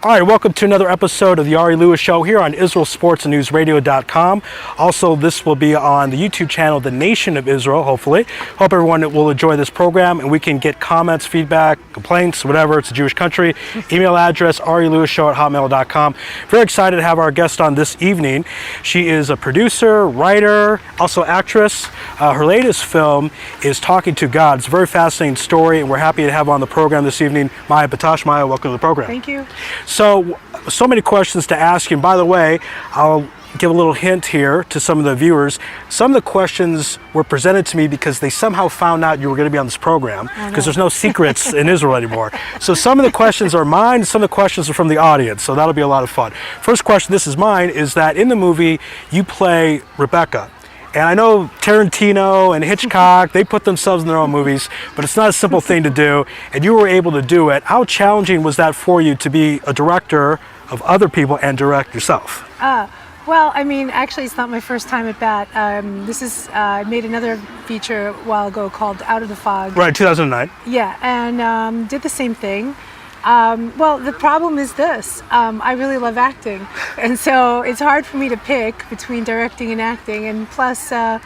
All right, welcome to another episode of the Ari Lewis Show here on IsraelSportsNewsRadio.com. Also, this will be on the YouTube channel, The Nation of Israel, hopefully. Hope everyone will enjoy this program and we can get comments, feedback, complaints, whatever. It's a Jewish country. Email address, arilewishow@hotmail.com. Very excited to have our guest on this evening. She is a producer, writer, also actress. Her latest film is Talking to God. It's a very fascinating story, and we're happy to have on the program this evening Maya Batash. Maya, welcome to the program. Thank you. So many questions to ask you. And by the way, I'll give a little hint here to some of the viewers. Some of the questions were presented to me because they somehow found out you were going to be on this program, because there's no secrets in Israel anymore. So some of the questions are mine, some of the questions are from the audience. So that'll be a lot of fun. First question, this is mine, is that in the movie you play Rebecca. And I know Tarantino and Hitchcock, they put themselves in their own movies, but it's not a simple thing to do, and you were able to do it. How challenging was that for you to be a director of other people and direct yourself? Well, I mean, actually, it's not my first time at bat. I made another feature a while ago called Out of the Fog. Right, 2009. Yeah, and did the same thing. Well, the problem is this. I really love acting. And so it's hard for me to pick between directing and acting. And plus, I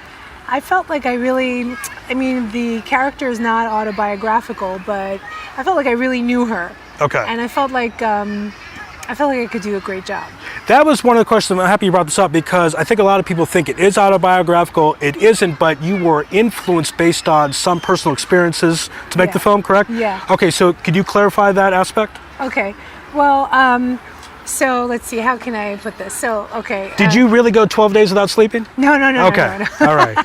felt like the character is not autobiographical, but I felt like I really knew her. Okay. And I felt like I could do a great job. That was one of the questions. I'm happy you brought this up, because I think a lot of people think it is autobiographical. It isn't, but you were influenced based on some personal experiences to make the film, correct? Yeah. Okay, so could you clarify that aspect? Okay. Well, so let's see, how can I put this? So, okay. Did you really go 12 days without sleeping? No. Okay, No. all right.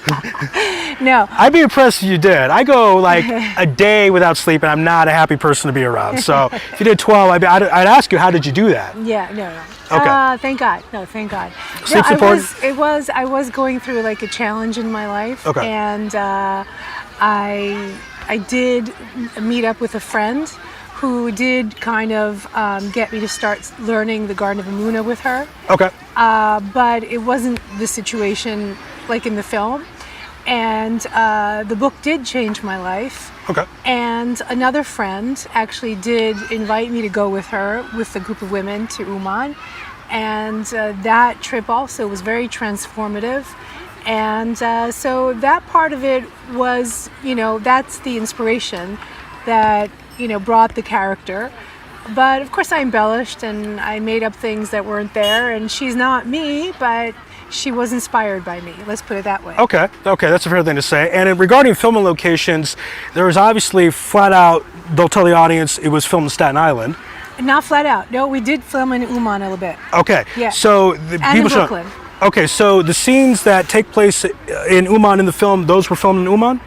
No. I'd be impressed if you did. I go like a day without sleeping. I'm not a happy person to be around. So if you did 12, I'd ask you, how did you do that? Yeah, no. Okay. Thank God. No, thank God. Sleep's important? I was going through like a challenge in my life. Okay. And I did meet up with a friend who did kind of get me to start learning the Garden of Emunah with her. Okay. But it wasn't the situation like in the film. And the book did change my life. Okay. And another friend actually did invite me to go with her, with a group of women, to Uman. And that trip also was very transformative. And so that part of it was, that's the inspiration that, brought the character. But of course I embellished and I made up things that weren't there. And she's not me, but she was inspired by me. Let's put it that way. Okay, that's a fair thing to say. And regarding filming locations, there was obviously flat out, they'll tell the audience it was filmed in Staten Island. Not flat out. No, we did film in Uman a little bit. Okay. Yeah. So and in Brooklyn. Okay, so the scenes that take place in Uman in the film, those were filmed in Uman?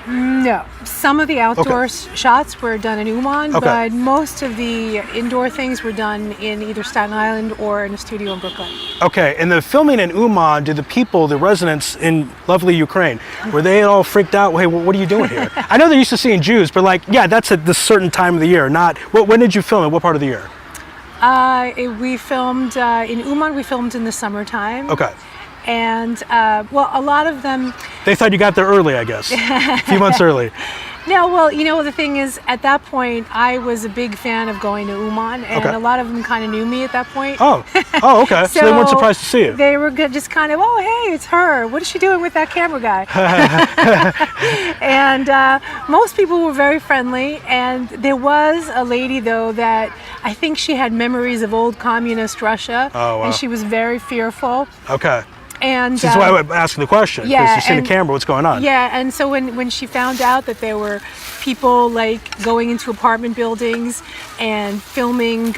No. Some of the outdoor shots were done in Uman, but most of the indoor things were done in either Staten Island or in a studio in Brooklyn. Okay, and the filming in Uman, did the people, the residents in lovely Ukraine, were they all freaked out? Hey, what are you doing here? I know they're used to seeing Jews, but that's at this certain time of the year, not, when did you film it? What part of the year? We filmed, in Uman, we filmed in the summertime. Okay. And, a lot of them... They thought you got there early, I guess. A few months early. No, well, the thing is, at that point, I was a big fan of going to Uman, and a lot of them kind of knew me at that point. Oh, okay. So they weren't surprised to see you. They were just kind of, oh, hey, it's her. What is she doing with that camera guy? And most people were very friendly, and there was a lady, though, that I think she had memories of old communist Russia, and she was very fearful. Okay. And that's why I'm asking the question, because you see the camera, what's going on? Yeah, and so when she found out that there were people going into apartment buildings and filming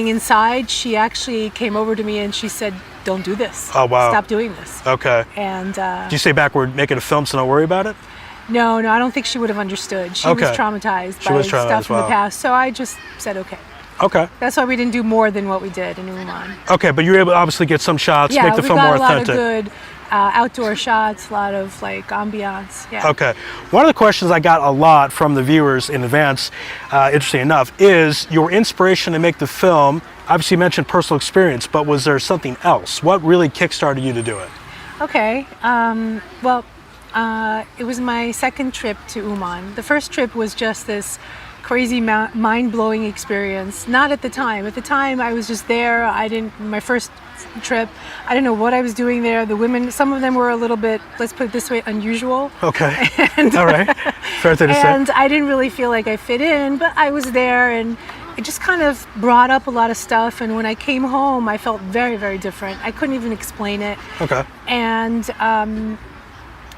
inside, she actually came over to me and she said, "Don't do this. Oh, wow. Stop doing this." Okay. And did you say back, we're making a film, so don't worry about it? No, I don't think she would have understood. She was traumatized by stuff from the past, so I just said, okay. Okay. That's why we didn't do more than what we did in Uman. Okay, but you were able to obviously get some shots, make the film more authentic. Yeah, we got a lot of good outdoor shots, a lot of ambiance. Yeah. Okay. One of the questions I got a lot from the viewers in advance, interesting enough, is your inspiration to make the film. Obviously you mentioned personal experience, but was there something else? What really kickstarted you to do it? Okay. It was my second trip to Uman. The first trip was just this crazy, mind-blowing experience. Not at the time. At the time, I was just there. My first trip, I didn't know what I was doing there. The women, some of them were a little bit, let's put it this way, unusual. Okay. And, all right. Fair thing to say. And I didn't really feel like I fit in, but I was there, and it just kind of brought up a lot of stuff. And when I came home, I felt very, very different. I couldn't even explain it. Okay. And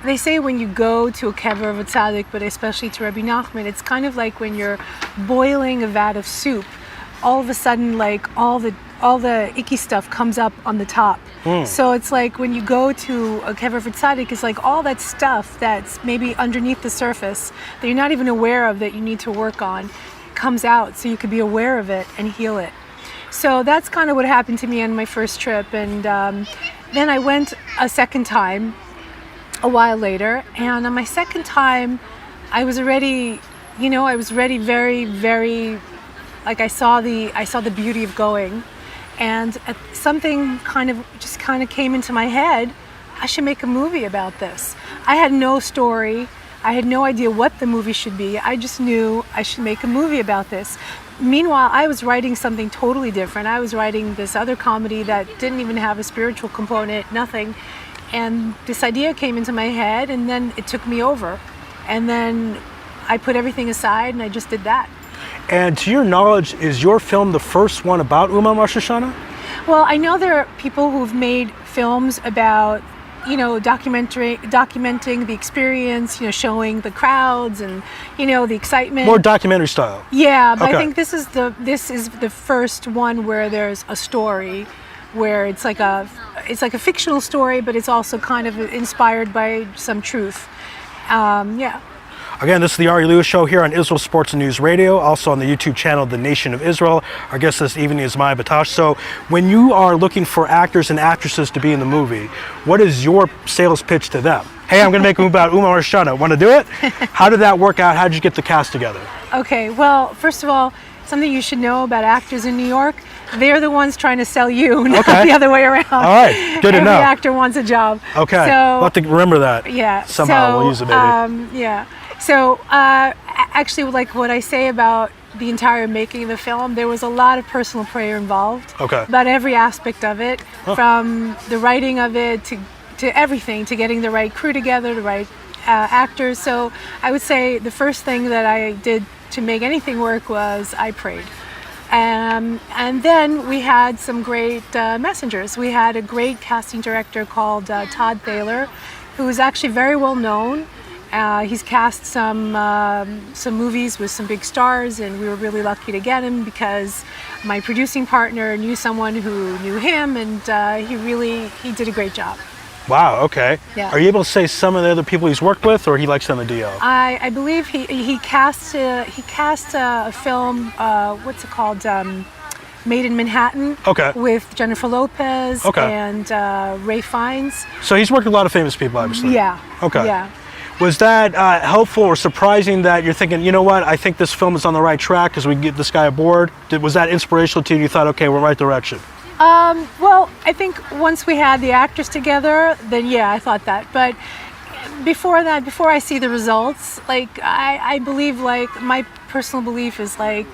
they say when you go to a kever of a tzaddik, but especially to Rabbi Nachman, it's kind of like when you're boiling a vat of soup. All of a sudden, like all the icky stuff comes up on the top. So it's like when you go to a kever of a tzaddik, it's like all that stuff that's maybe underneath the surface that you're not even aware of that you need to work on comes out, so you could be aware of it and heal it. So that's kind of what happened to me on my first trip. And then I went a second time a while later, and on my second time I was already very, very, like I saw the beauty of going, and something kind of came into my head. I should make a movie about this. I had no story. I had no idea what the movie should be. I just knew I should make a movie about this. Meanwhile, I was writing something totally different. I was writing this other comedy that didn't even have a spiritual component, nothing. And this idea came into my head, and then it took me over. And then I put everything aside, and I just did that. And to your knowledge, is your film the first one about Uman Rosh Hashanah? Well, I know there are people who've made films about, documenting the experience, showing the crowds and, the excitement. More documentary style. Yeah, but Okay. I think this is the first one where there's a story, where it's like a fictional story, but it's also kind of inspired by some truth. Yeah. Again, this is the Ari Lewis Show here on Israel Sports and News Radio, also on the YouTube channel, The Nation of Israel. Our guest this evening is Maya Batash. So when you are looking for actors and actresses to be in the movie, what is your sales pitch to them? Hey, I'm going to make a movie about Uman Rosh Hashanah. Want to do it? How did that work out? How did you get the cast together? Okay, well, first of all, something you should know about actors in New York, they're the ones trying to sell you, not the other way around. All right, good to know. Every actor wants a job. Okay, so, we'll have to remember that. Yeah. Somehow we'll use it, maybe. Yeah. So actually, like what I say about the entire making of the film, there was a lot of personal prayer involved. Okay. About every aspect of it, from the writing of it to everything, to getting the right crew together, the right actors. So I would say the first thing that I did to make anything work was I prayed. And then we had some great messengers. We had a great casting director called Todd Thaler, who is actually very well known. He's cast some movies with some big stars, and we were really lucky to get him because my producing partner knew someone who knew him, and he did a great job. Wow, okay. Yeah. Are you able to say some of the other people he's worked with, or he likes on the DL? I believe he cast a film, what's it called? Made in Manhattan. Okay. With Jennifer Lopez and Ray Fiennes. So he's worked with a lot of famous people, obviously. Yeah. Okay. Yeah. Was that helpful or surprising that you're thinking, you know what, I think this film is on the right track because we can get this guy aboard? Was that inspirational to you? You thought, okay, we're in the right direction? Well, I think once we had the actors together, then yeah, I thought that. But before that, before I see the results, like I believe, like my personal belief is like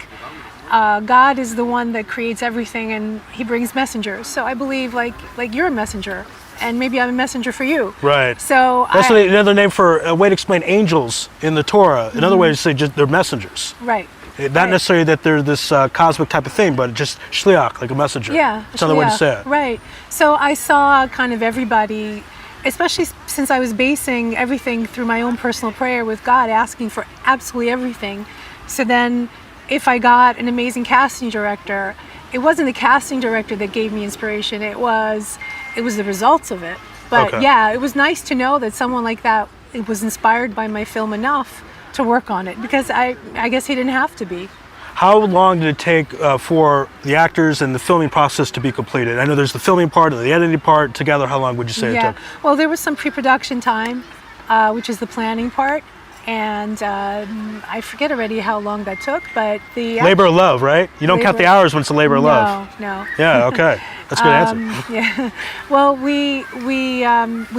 God is the one that creates everything, and He brings messengers. So I believe like you're a messenger, and maybe I'm a messenger for you. Right. So that's another name for a way to explain angels in the Torah. Another way to say just they're messengers. Right. Not necessarily that they're this cosmic type of thing, but just shliach, like a messenger. Yeah. It's another way to say it. Right. So I saw kind of everybody, especially since I was basing everything through my own personal prayer with God, asking for absolutely everything. So then if I got an amazing casting director, it wasn't the casting director that gave me inspiration, it was the results of it. But yeah, it was nice to know that someone like that was inspired by my film enough to work on it, because I guess he didn't have to be. How long did it take for the actors and the filming process to be completed? I know there's the filming part and the editing part. Together, how long would you say it took? Well, there was some pre-production time, which is the planning part. And I forget already how long that took, but the labor of love, right? You don't count the hours when it's a labor of love. No. Yeah. Okay. That's a good answer. Yeah. Well, we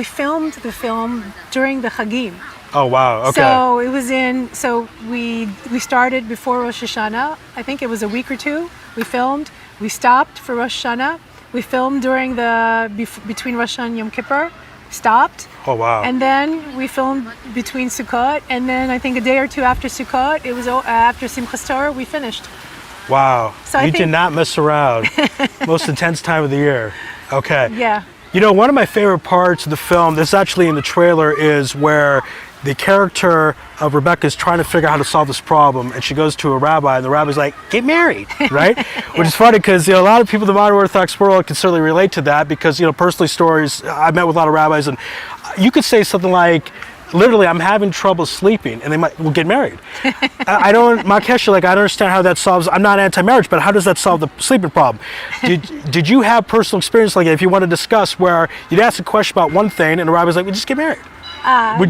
filmed the film during the Chagim. Oh wow. Okay. So it was so we started before Rosh Hashanah. I think it was a week or two. We filmed. We stopped for Rosh Hashanah. We filmed during between Rosh Hashanah and Yom Kippur. Stopped. Oh wow. And then we filmed between Sukkot, and then I think a day or two after Sukkot, it was after Simchas Torah, we finished. Wow. So you did not mess around. Most intense time of the year. Okay. Yeah. You know, one of my favorite parts of the film, that's actually in the trailer, is where the character of Rebecca is trying to figure out how to solve this problem, and she goes to a rabbi, and the rabbi's like, get married, right? Which is funny because, you know, a lot of people in the modern Orthodox world can certainly relate to that because, you know, personally stories, I've met with a lot of rabbis, and you could say something like, literally, I'm having trouble sleeping, and they might, well, get married. I don't, Makesha, like, I don't understand how that solves, I'm not anti-marriage, but how does that solve the sleeping problem? Did you have personal experience like that, if you want to discuss, where you'd ask a question about one thing, and the rabbi's like, well, just get married?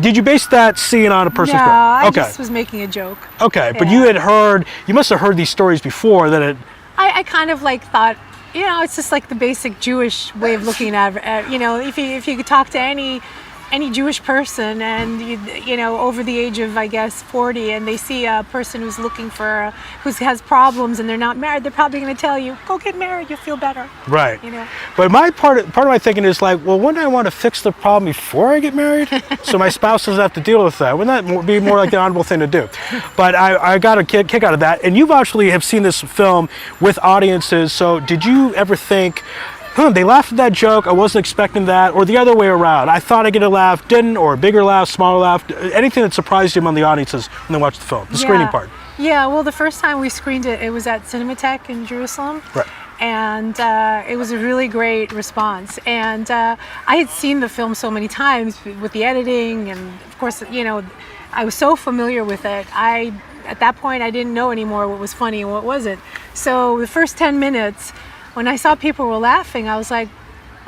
Did you base that scene on a personal experience? No, Okay. I just was making a joke. Okay, but you had heard, you must have heard these stories before that it... I kind of like thought, you know, it's just like the basic Jewish way of looking at you know, if you could talk to any Jewish person and you know, over the age of, I guess, 40, and they see a person who's looking for who has problems and they're not married, they're probably going to tell you, go get married, you'll feel better. Right. You know. But part of my thinking is like, well, wouldn't I want to fix the problem before I get married, so my spouse doesn't have to deal with that? Wouldn't that be more like the honorable thing to do? But I got a kick out of that, and you've actually have seen this film with audiences. So did you ever think, they laughed at that joke, I wasn't expecting that, or the other way around? I thought I'd get a laugh, didn't, or a bigger laugh, smaller laugh, anything that surprised you among the audiences when they watched the film, the screening part? Yeah, well, the first time we screened it, it was at Cinematheque in Jerusalem. Right. And it was a really great response. And I had seen the film so many times with the editing, and of course, you know, I was so familiar with it. At that point, I didn't know anymore what was funny and what wasn't. So the first 10 minutes, when I saw people were laughing, I was like,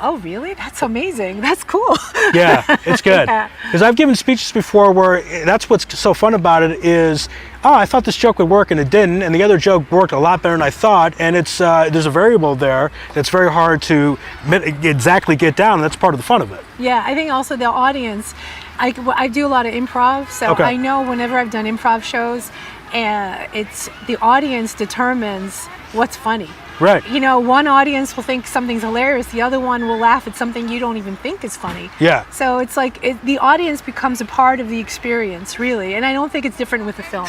oh, really? That's amazing. That's cool. Yeah, it's good. Because I've given speeches before where that's what's so fun about it is, oh, I thought this joke would work and it didn't, and the other joke worked a lot better than I thought, and it's there's a variable there that's very hard to exactly get down, and that's part of the fun of it. Yeah, I think also the audience, I do a lot of improv, so I know whenever I've done improv shows, it's the audience determines what's funny. Right. You know, one audience will think something's hilarious, the other one will laugh at something you don't even think is funny. Yeah. So it's like the audience becomes a part of the experience, really, and I don't think it's different with the film.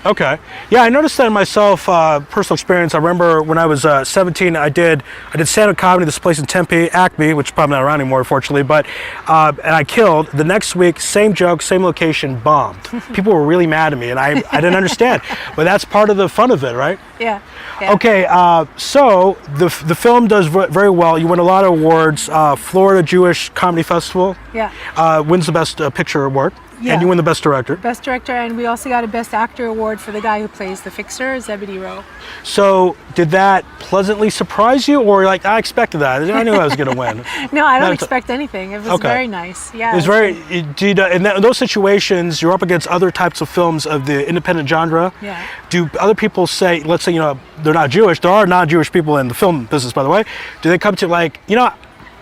Okay. Yeah, I noticed that in myself, personal experience. I remember when I was 17, I did stand-up comedy, this place in Tempe, Acme, which is probably not around anymore, unfortunately, but, and I killed. The next week, same joke, same location, bombed. People were really mad at me, and I didn't understand. But that's part of the fun of it, right? Yeah. Okay, so the film does very well. You win a lot of awards. Florida Jewish Comedy Festival wins the Best Picture award. Yeah. And you win the Best Director. Best Director, and we also got a Best Actor award for the guy who plays the fixer, Zebedee Rowe. So, did that pleasantly surprise you, or like, I expected that? I knew I was going to win. No, I don't expect anything. It was very nice. Yeah. It was very. In those situations, you're up against other types of films of the independent genre. Yeah. Do other people say, let's say, you know, they're not Jewish? There are non-Jewish people in the film business, by the way. Do they come to like, you know,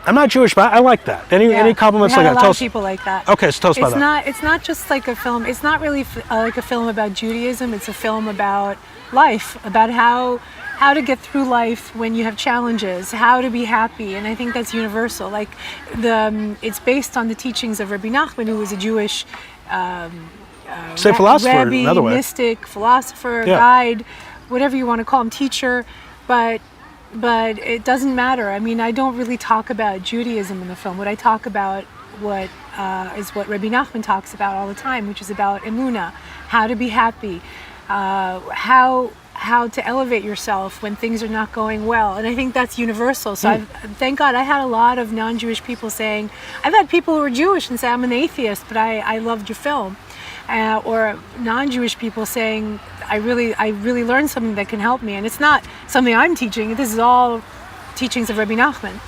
I'm not Jewish, but I like that. Any compliments like that? A lot of people like that. Okay, so tell us about that. It's not just like a film. It's not really like a film about Judaism. It's a film about life, about how to get through life when you have challenges, how to be happy, and I think that's universal. Like it's based on the teachings of Rabbi Nachman, who was a Jewish philosopher, Rebbe, another way. mystic, philosopher, guide, whatever you want to call him, teacher, but it doesn't matter. I mean, I don't really talk about Judaism in the film. What I talk about is what Rabbi Nachman talks about all the time, which is about emunah, how to be happy, how to elevate yourself when things are not going well. And I think that's universal. So thank God I had a lot of non-Jewish people saying, I've had people who are Jewish and say, I'm an atheist, but I loved your film. Or non-Jewish people saying, I really learned something that can help me, and it's not something I'm teaching. This is all teachings of Rabbi Nachman.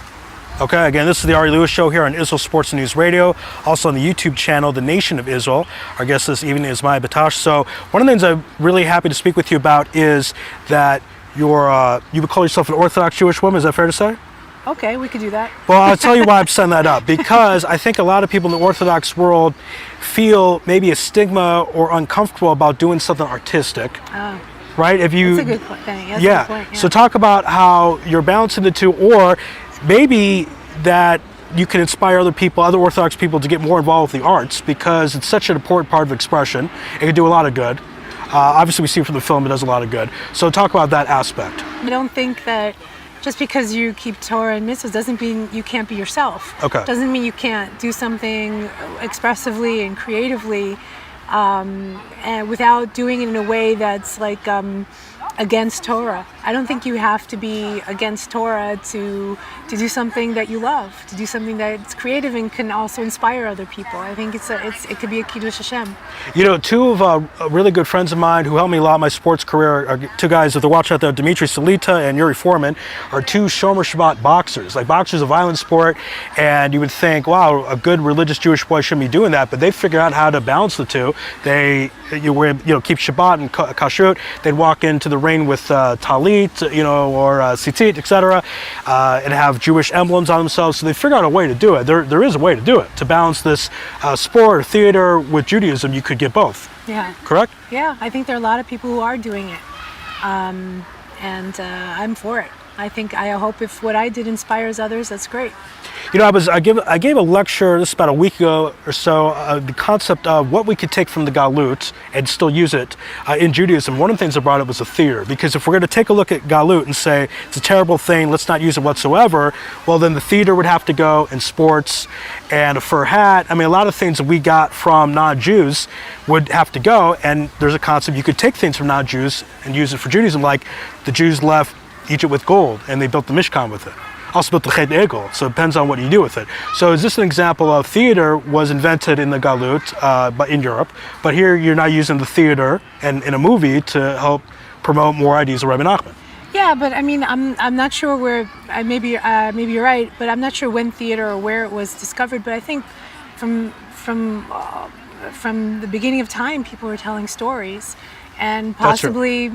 Okay, again, this is the Ari Lewis Show here on Israel Sports and News Radio, also on the YouTube channel, The Nation of Israel. Our guest this evening is Maya Batash. So one of the things I'm really happy to speak with you about is that you would call yourself an Orthodox Jewish woman. Is that fair to say? Okay, we could do that. Well, I'll tell you why I'm setting that up. Because I think a lot of people in the Orthodox world feel maybe a stigma or uncomfortable about doing something artistic. Oh, Right? If you, that's a good thing. That's a yeah. good point, yeah. So talk about how you're balancing the two, or maybe that you can inspire other people, other Orthodox people, to get more involved with the arts, because it's such an important part of expression. It can do a lot of good. Obviously, we see from the film it does a lot of good. So talk about that aspect. I don't think that just because you keep Torah and mitzvahs doesn't mean you can't be yourself. Okay. Doesn't mean you can't do something expressively and creatively, and without doing it in a way that's like against Torah. I don't think you have to be against Torah to do something that you love, to do something that's creative and can also inspire other people. I think it could be a Kiddush Hashem. You know, two of really good friends of mine who helped me a lot in my sports career are two guys, if they're watching out there, Dimitri Salita and Yuri Foreman, are two Shomer Shabbat boxers. Like, boxers is a violent sport, and you would think, wow, a good religious Jewish boy shouldn't be doing that, but they figured out how to balance the two. They keep Shabbat and kashrut. They'd walk into the ring with talit, or tzitzit, etc., and have Jewish emblems on themselves. So they figured out a way to do it. There is a way to do it, to balance this sport or theater with Judaism. You could get both. Yeah. Correct? Yeah, I think there are a lot of people who are doing it, and I'm for it. I hope if what I did inspires others, that's great. You know, I gave a lecture, this is about a week ago or so, the concept of what we could take from the Galut and still use it in Judaism. One of the things I brought up was the theater, because if we're going to take a look at Galut and say it's a terrible thing, let's not use it whatsoever, well, then the theater would have to go, and sports, and a fur hat. I mean, a lot of things that we got from non-Jews would have to go, and there's a concept you could take things from non-Jews and use it for Judaism, like the Jews left Egypt with gold, and they built the Mishkan with it. Also built the Chet Egel, so it depends on what you do with it. So is this an example of theater was invented in the Galut, but in Europe, but here you're now using the theater and in a movie to help promote more ideas of Rabbi Nachman? Yeah, but I mean, I'm not sure where. Maybe you're right, but I'm not sure when theater or where it was discovered. But I think from the beginning of time, people were telling stories and possibly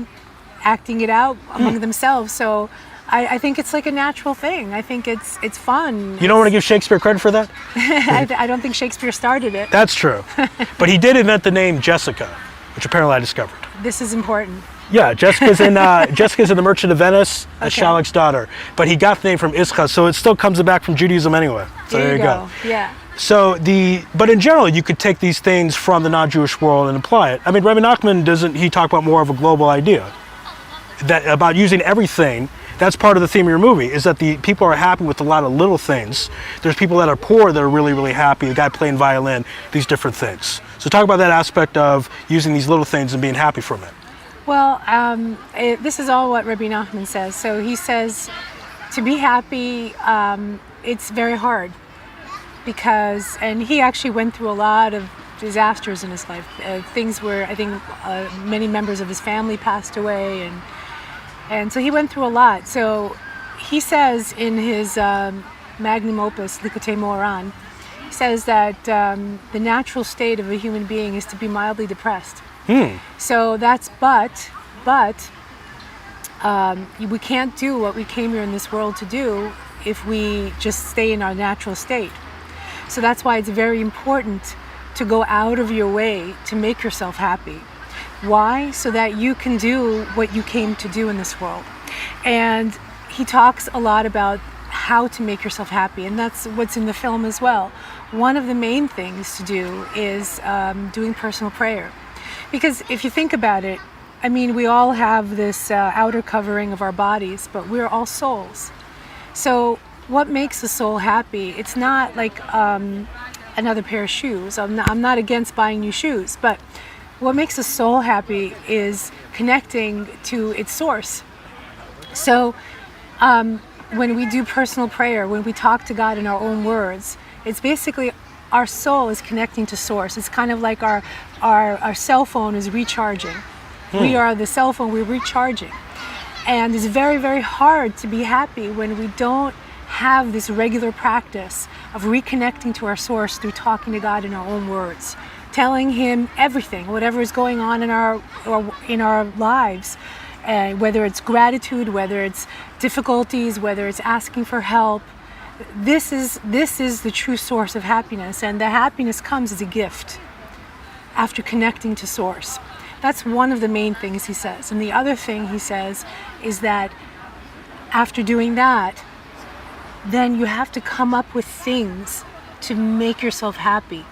acting it out among themselves. So I think it's like a natural thing. I think it's fun. You don't want to give Shakespeare credit for that? I don't think Shakespeare started it. That's true. But he did invent the name Jessica, which apparently I discovered. This is important. Yeah, Jessica's in The Merchant of Venice as Okay. Shylock's daughter. But he got the name from Ischa, so it still comes back from Judaism anyway. So there you go. Yeah. So but in general, you could take these things from the non-Jewish world and apply it. I mean, Rabbi Nachman, doesn't he talk about more of a global idea? That about using everything. That's part of the theme of your movie, is that the people are happy with a lot of little things. There's people that are poor that are really, really happy. The guy playing violin, these different things. So talk about that aspect of using these little things and being happy from it. Well, this is all what Rabbi Nachman says. So he says to be happy, it's very hard and he actually went through a lot of disasters in his life. Things where I think many members of his family passed away, and so he went through a lot. So he says in his magnum opus, Likutei Moharan, he says that the natural state of a human being is to be mildly depressed. So that's but we can't do what we came here in this world to do if we just stay in our natural state. So that's why it's very important to go out of your way to make yourself happy. Why? So that you can do what you came to do in this world. And he talks a lot about how to make yourself happy, and that's what's in the film as well. One of the main things to do is doing personal prayer. Because if you think about it, I mean, we all have this outer covering of our bodies, but we're all souls. So what makes a soul happy? It's not like another pair of shoes. I'm not against buying new shoes, but what makes a soul happy is connecting to its source. So when we do personal prayer, when we talk to God in our own words, it's basically our soul is connecting to source. It's kind of like our cell phone is recharging. We are the cell phone, we're recharging. And it's very, very hard to be happy when we don't have this regular practice of reconnecting to our source through talking to God in our own words, telling him everything, whatever is going on in our lives, whether it's gratitude, whether it's difficulties, whether it's asking for help. This is the true source of happiness, and the happiness comes as a gift after connecting to Source. That's one of the main things he says. And the other thing he says is that after doing that, then you have to come up with things to make yourself happy.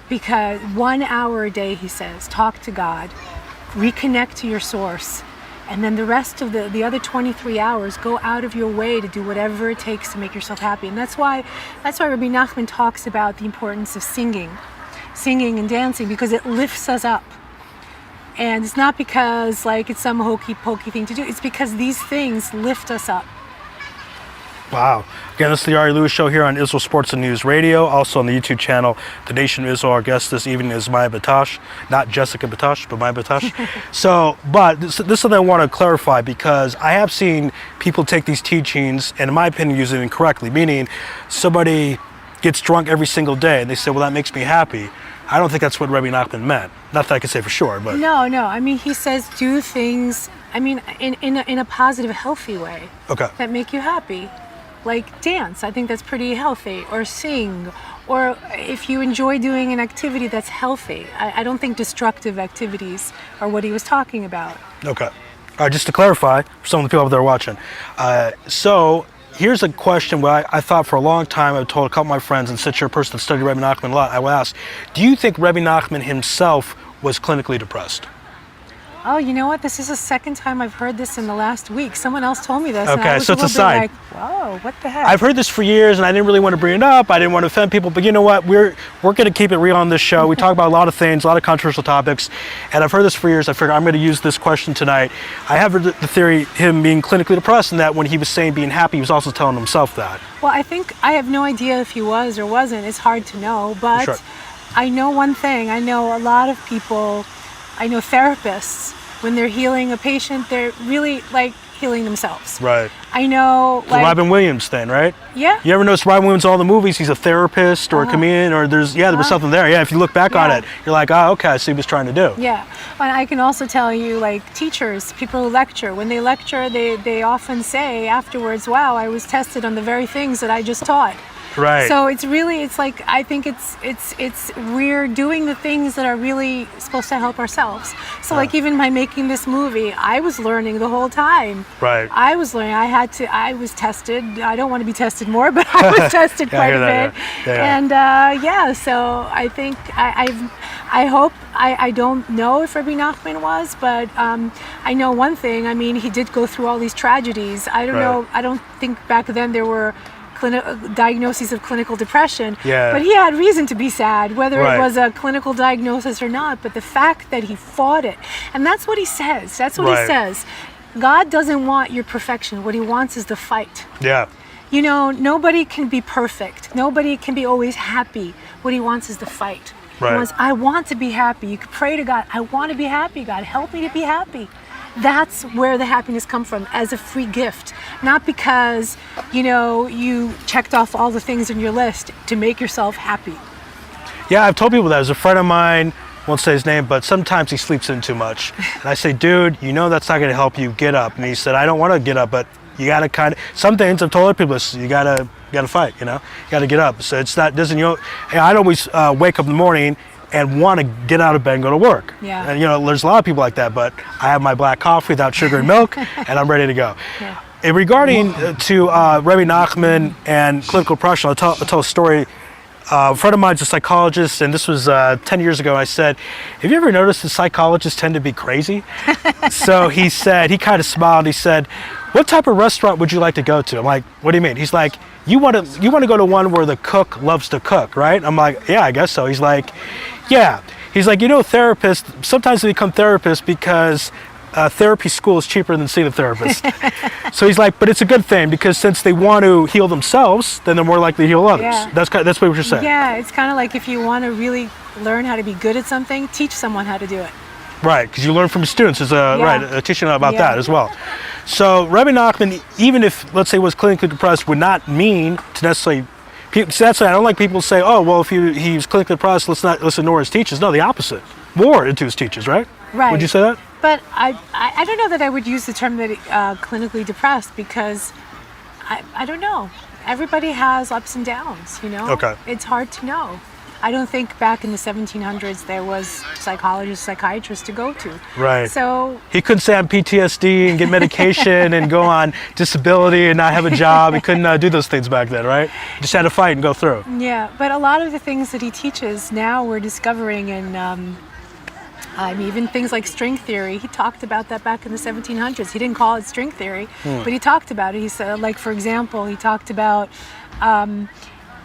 Because 1 hour a day, he says, talk to God, reconnect to your Source, and then the rest of the other 23 hours, go out of your way to do whatever it takes to make yourself happy. And that's why Rabbi Nachman talks about the importance of singing and dancing, because it lifts us up. And it's not because like it's some hokey pokey thing to do. It's because these things lift us up. Wow. Again, this is the Ari Lewis Show here on Israel Sports and News Radio, also on the YouTube channel, The Nation of Israel. Our guest this evening is Maya Batash, not Jessica Batash, but Maya Batash. But this is something I want to clarify, because I have seen people take these teachings and, in my opinion, use it incorrectly, meaning somebody gets drunk every single day and they say, well, that makes me happy. I don't think that's what Rabbi Nachman meant. Not that I can say for sure, but... No. I mean, he says do things, I mean, in a positive, healthy way. Okay. That make you happy. Like dance, I think that's pretty healthy, or sing, or if you enjoy doing an activity that's healthy. I don't think destructive activities are what he was talking about. Okay. All right, just to clarify, for some of the people out there watching. So here's a question where I thought for a long time, I've told a couple of my friends, and since you're a person that studied Rabbi Nachman a lot, I will ask, do you think Rabbi Nachman himself was clinically depressed? Oh, you know what? This is the second time I've heard this in the last week. Someone else told me this. And I Okay, was so it's a little sign. bit like, whoa, what the heck? I've heard this for years, and I didn't really want to bring it up. I didn't want to offend people, but you know what? We're going to keep it real on this show. We talk about a lot of things, a lot of controversial topics, and I've heard this for years. I figured I'm going to use this question tonight. I have the theory, him being clinically depressed, and that when he was saying being happy, he was also telling himself that. Well, I think I have no idea if he was or wasn't. It's hard to know, but Sure. I know one thing. I know a lot of people, I know therapists, when they're healing a patient, they're really like healing themselves. Right. I know, The like, Robin Williams thing, right? yeah. You ever notice Robin Williams in all the movies? He's a therapist or a comedian, or there was something there. Yeah, if you look back on Yeah. it, you're like, oh, okay, I see what he's trying to do. Yeah, and I can also tell you, like teachers, people who lecture, when they lecture, they often say afterwards, wow, I was tested on the very things that I just taught. Right. So it's like, I think we're doing the things that are really supposed to help ourselves. So like even by making this movie, I was learning the whole time. Right. I was learning, I was tested. I don't want to be tested more, but I was tested Yeah, I quite hear a that, bit. yeah. And so I think I hope, I don't know if Rabbi Nachman was, but I know one thing. I mean, he did go through all these tragedies. I don't know, I don't think back then there were diagnoses of clinical depression, but he had reason to be sad, whether it was a clinical diagnosis or not. But the fact that he fought it, and that's what he says. That's what he says. God doesn't want your perfection. What he wants is the fight. Yeah. You know, nobody can be perfect. Nobody can be always happy. What he wants is the fight. Right. He wants, I want to be happy. You could pray to God, I want to be happy. God, help me to be happy. That's where the happiness comes from, as a free gift. Not because, you checked off all the things on your list to make yourself happy. Yeah, I've told people that. There's a friend of mine, won't say his name, but sometimes he sleeps in too much. And I say, dude, that's not going to help you. Get up. And he said, I don't want to get up, but you got to some things I've told other people, you got to fight, you got to get up. So it's not, I'd always wake up in the morning and want to get out of bed and go to work. Yeah. And there's a lot of people like that, but I have my black coffee without sugar and milk, and I'm ready to go. Yeah. And regarding to Rabbi Nachman and clinical depression, I'll tell a story. A friend of mine's a psychologist, and this was 10 years ago. I said, have you ever noticed that psychologists tend to be crazy? So he said, he kind of smiled. He said, what type of restaurant would you like to go to? I'm like, what do you mean? He's like, you want to go to one where the cook loves to cook, right? I'm like, yeah, I guess so. He's like, yeah. He's like, therapists, sometimes they become therapists because therapy school is cheaper than seeing a therapist. So he's like, but it's a good thing, because since they want to heal themselves, then they're more likely to heal others. Yeah. That's what you're saying. Yeah, it's kind of like if you want to really learn how to be good at something, teach someone how to do it. Right, because you learn from your students. Right, teaching about that as well. So Rabbi Nachman, even if, let's say, was clinically depressed, would not mean to necessarily. That's why I don't like people say, oh, well, if he's clinically depressed, let's ignore his teachers. No, the opposite. More into his teachers, right? Right. Would you say that? But I don't know that I would use the term that clinically depressed, because I don't know. Everybody has ups and downs, you know? Okay. It's hard to know. I don't think back in the 1700s there was psychologists, psychiatrists to go to. Right. So He couldn't say I'm PTSD and get medication and go on disability and not have a job. He couldn't do those things back then, right? Just had to fight and go through. yeah, but a lot of the things that he teaches now we're discovering in even things like string theory. He talked about that back in the 1700s. He didn't call it string theory, but he talked about it. He said, like, for example, he talked about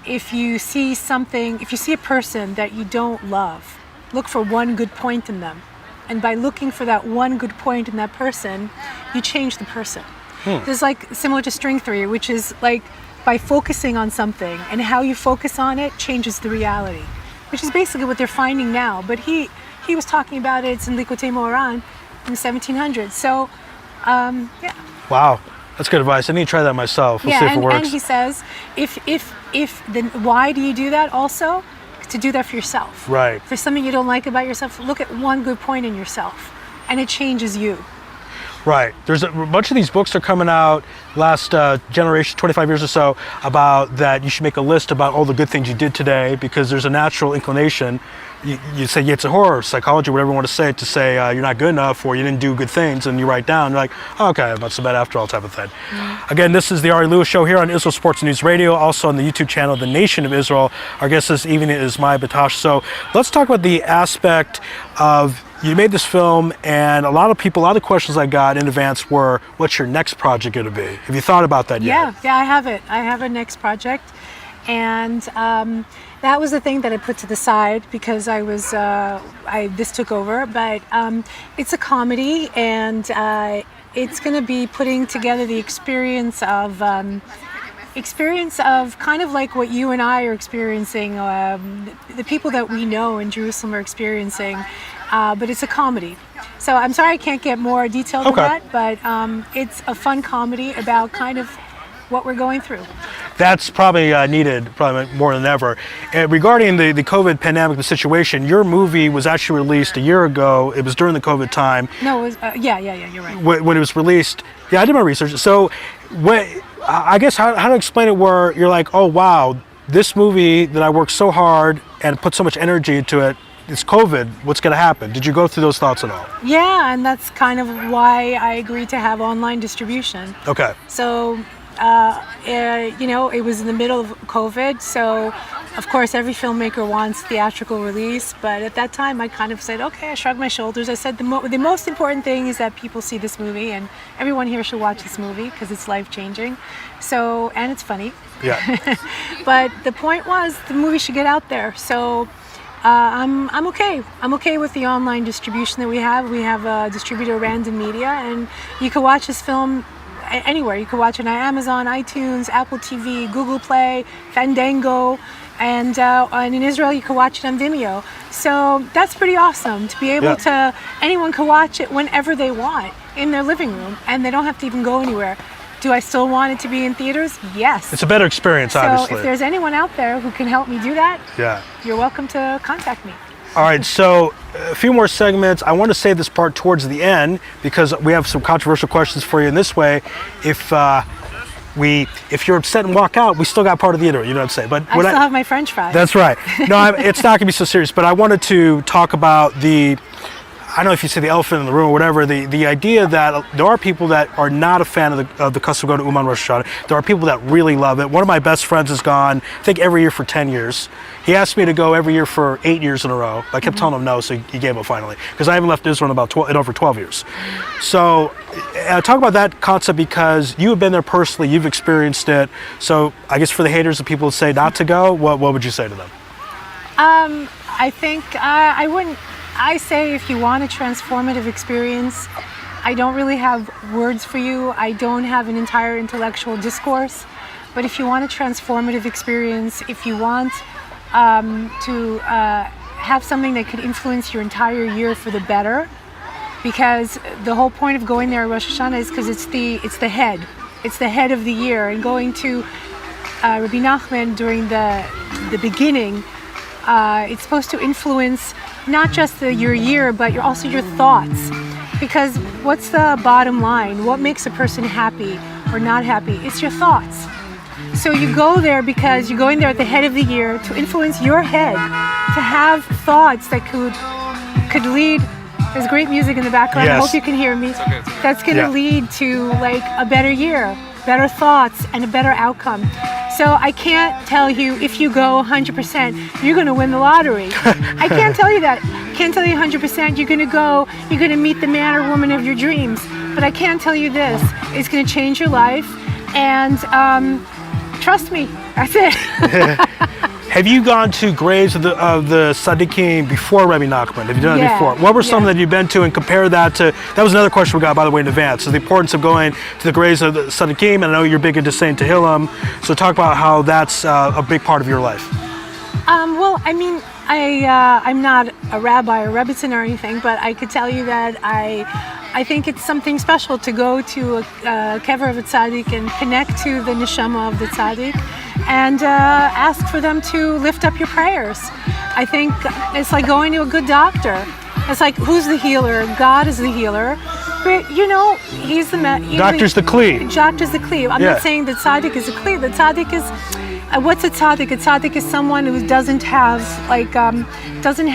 if you see a person that you don't love, look for one good point in them. And by looking for that one good point in that person, you change the person. This is like similar to string theory, which is like by focusing on something, and how you focus on it changes the reality, which is basically what they're finding now. But he was talking about it in Likutei Moharan in the 1700s. So, yeah. Wow. That's good advice. I need to try that myself. We'll see if it works. And he says, then why do you do that also? To do that for yourself. Right. If there's something you don't like about yourself, look at one good point in yourself, and it changes you. Right. There's a bunch of these books are coming out last generation, 25 years or so, about that you should make a list about all the good things you did today, because there's a natural inclination. You say it's a horror, psychology, whatever you want to say you're not good enough or you didn't do good things, and you write down, you're like, oh, okay, I'm not so bad after all type of thing. Again, this is the Ari Lewis Show here on Israel Sports News Radio, also on the YouTube channel, The Nation of Israel. Our guest this evening is my Batash. So let's talk about the aspect of, you made this film, and a lot of the questions I got in advance were, what's your next project going to be? Have you thought about that yet? Yeah, I have it. I have a next project, and that was the thing that I put to the side because this took over. But it's a comedy, and it's going to be putting together the experience of kind of like what you and I are experiencing, the people that we know in Jerusalem are experiencing, but it's a comedy. So I'm sorry I can't get more detailed than that, but it's a fun comedy about kind of what we're going through. That's probably needed, probably more than ever. Regarding the COVID pandemic, the situation, your movie was actually released a year ago. It was during the COVID time. No, it was, yeah, you're right. When it was released, yeah, I did my research. So, I guess how to explain it where you're like, oh wow, this movie that I worked so hard and put so much energy into it, it's COVID, what's going to happen? Did you go through those thoughts at all? Yeah, and that's kind of why I agreed to have online distribution. Okay. So, it was in the middle of COVID, so of course every filmmaker wants theatrical release, but at that time I kind of said, okay, I shrugged my shoulders. I said the most important thing is that people see this movie, and everyone here should watch this movie because it's life-changing. So, and it's funny. Yeah. But the point was the movie should get out there. So I'm okay. I'm okay with the online distribution that we have. We have a distributor, Random Media, and you can watch this film anywhere. You can watch it on Amazon, iTunes, Apple TV, Google Play, Fandango, and in Israel you can watch it on Vimeo. So that's pretty awesome to be able to, anyone can watch it whenever they want in their living room, and they don't have to even go anywhere. Do I still want it to be in theaters? Yes. It's a better experience, obviously. So if there's anyone out there who can help me do that, you're welcome to contact me. All right, so a few more segments. I want to save this part towards the end because we have some controversial questions for you in this way. If you're upset and walk out, we still got part of the interview, you know what I'm saying? But I still have my French fries. That's right. No, it's not going to be so serious, but I wanted to talk about I don't know if you say the elephant in the room or whatever, the idea that there are people that are not a fan of the custom of going to Uman Rosh Hashanah. There are people that really love it. One of my best friends has gone, I think, every year for 10 years. He asked me to go every year for 8 years in a row. I kept telling him no, so he gave up finally. Because I haven't left Israel in over 12 years. So talk about that concept because you have been there personally, you've experienced it. So I guess for the haters, the people that say not to go, what would you say to them? I think I wouldn't. I say if you want a transformative experience, I don't really have words for you. I don't have an entire intellectual discourse. But if you want a transformative experience, if you want to have something that could influence your entire year for the better, because the whole point of going there at Rosh Hashanah is because it's the head. It's the head of the year. And going to Rabbi Nachman during the beginning, it's supposed to influence not just your year, but also your thoughts. Because what's the bottom line? What makes a person happy or not happy? It's your thoughts. So you go there because you're going there at the head of the year to influence your head, to have thoughts that could lead. There's great music in the background. Yes. I hope you can hear me. It's okay. That's going to lead to like a better year, better thoughts, and a better outcome. So I can't tell you if you go 100%, you're going to win the lottery. I can't tell you that. Can't tell you 100% you're going to go, you're going to meet the man or woman of your dreams. But I can tell you this, it's going to change your life. And trust me, that's it. Have you gone to graves of the Tzaddikim before Rebbe Nachman? Have you done it before? What were some that you've been to, and compare that to, that was another question we got, by the way, in advance, so the importance of going to the graves of the Tzaddikim, and I know you're big into saying Tehillim, so talk about how that's a big part of your life. Well, I mean, I'm not a rabbi or rebbitzin or anything, but I could tell you that I think it's something special to go to a kever of a tzaddik and connect to the neshama of the tzaddik and ask for them to lift up your prayers. I think it's like going to a good doctor. It's like, who's the healer? God is the healer. But, you know, he's the... Doctor's the kli. Doctor's the kli. I'm not saying that tzaddik is a kli. The tzaddik is... what's a tzaddik? A tzaddik is someone who doesn't have, like, he doesn't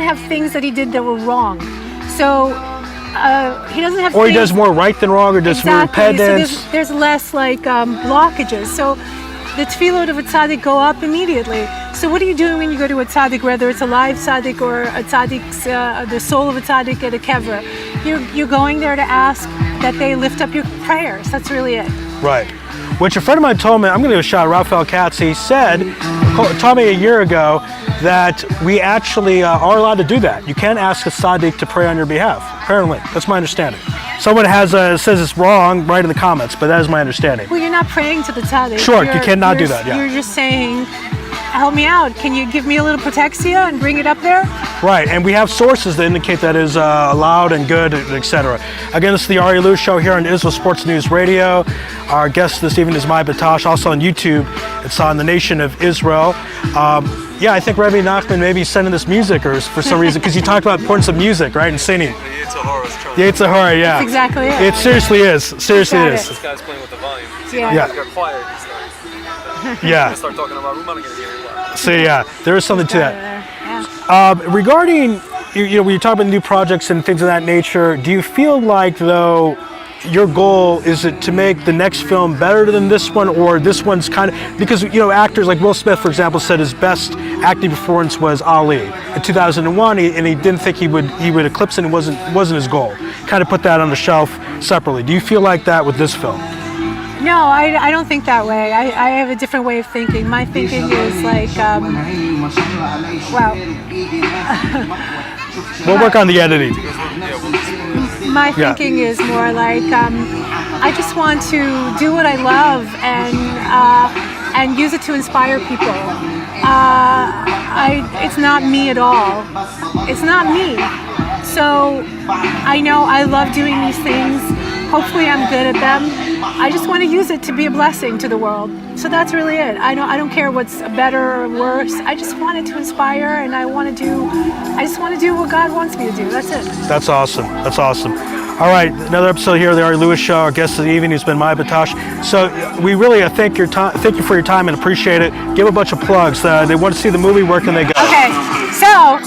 have things that he did that were wrong. So he doesn't have. Or things, he does more right than wrong, or does more repentance. So there's less like blockages. So the tefillot of a tzaddik go up immediately. So what are you doing when you go to a tzaddik, whether it's a live tzaddik or a tzaddik's, the soul of a tzaddik at a kever? You're going there to ask that they lift up your prayers. That's really it. Right. Which a friend of mine told me, I'm going to give a shout out, Raphael Katz, he said, told me a year ago that we actually are allowed to do that. You can ask a tzaddik to pray on your behalf, apparently. That's my understanding. Someone says it's wrong, write in the comments, but that is my understanding. Well, you're not praying to the tzaddik. Sure, you cannot do that, You're just saying, help me out. Can you give me a little protexia and bring it up there? Right, and we have sources that indicate that is allowed and good, etc. Again, this is the Ari Lewis Show here on Israel Sports News Radio. Our guest this evening is Batash, also on YouTube. It's on the Nation of Israel. Yeah, I think Rebbe Nachman maybe sending this music or for some reason, because you talked about the importance of music, right, and singing. The Yetzer Hara, yeah. That's exactly it. It seriously is. Seriously it is. This guy's playing with the volume. Yeah. He's got quiet. He starts. Yeah. Start talking about Room, I'm gonna hear it. So yeah, there is something to that. Yeah. Regarding, you know, when you talk about new projects and things of that nature, do you feel like, though, your goal is it to make the next film better than this one, or this one's kind of, because, you know, actors like Will Smith, for example, said his best acting performance was Ali in 2001, and he didn't think he would eclipse it, and wasn't his goal. Kind of put that on the shelf separately. Do you feel like that with this film? No, I don't think that way. I have a different way of thinking. My thinking is like, well, we'll work on the editing. my thinking is more like, I just want to do what I love and use it to inspire people. It's not me at all. It's not me. So I know I love doing these things. Hopefully I'm good at them. I just want to use it to be a blessing to the world. So that's really it. I don't care what's better or worse. I just want it to inspire, and I just want to do what God wants me to do. That's it. That's awesome. That's awesome. All right, another episode here of the Ari Lewis Show. Our guest of the evening has been Batash. So we really thank you for your time and appreciate it. Give a bunch of plugs. They want to see the movie. Where can they go? Okay, so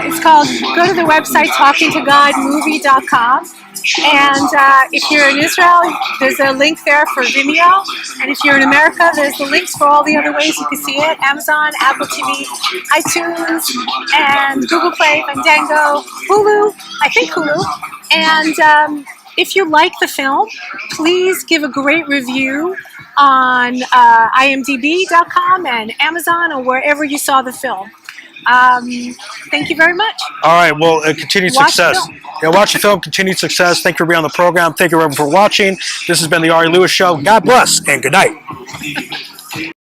it's called, go to the website talkingtogodmovie.com. And if you're in Israel, there's a link there for Vimeo. And if you're in America, there's the links for all the other ways you can see it. Amazon, Apple TV, iTunes, and Google Play, Fandango, Hulu, I think Hulu. And if you like the film, please give a great review on imdb.com and Amazon or wherever you saw the film. Thank you very much. All right, well, continued success. Yeah, watch the film, continued success. Thank you for being on the program. Thank you, everyone, for watching. This has been the Ari Lewis Show. God bless and good night.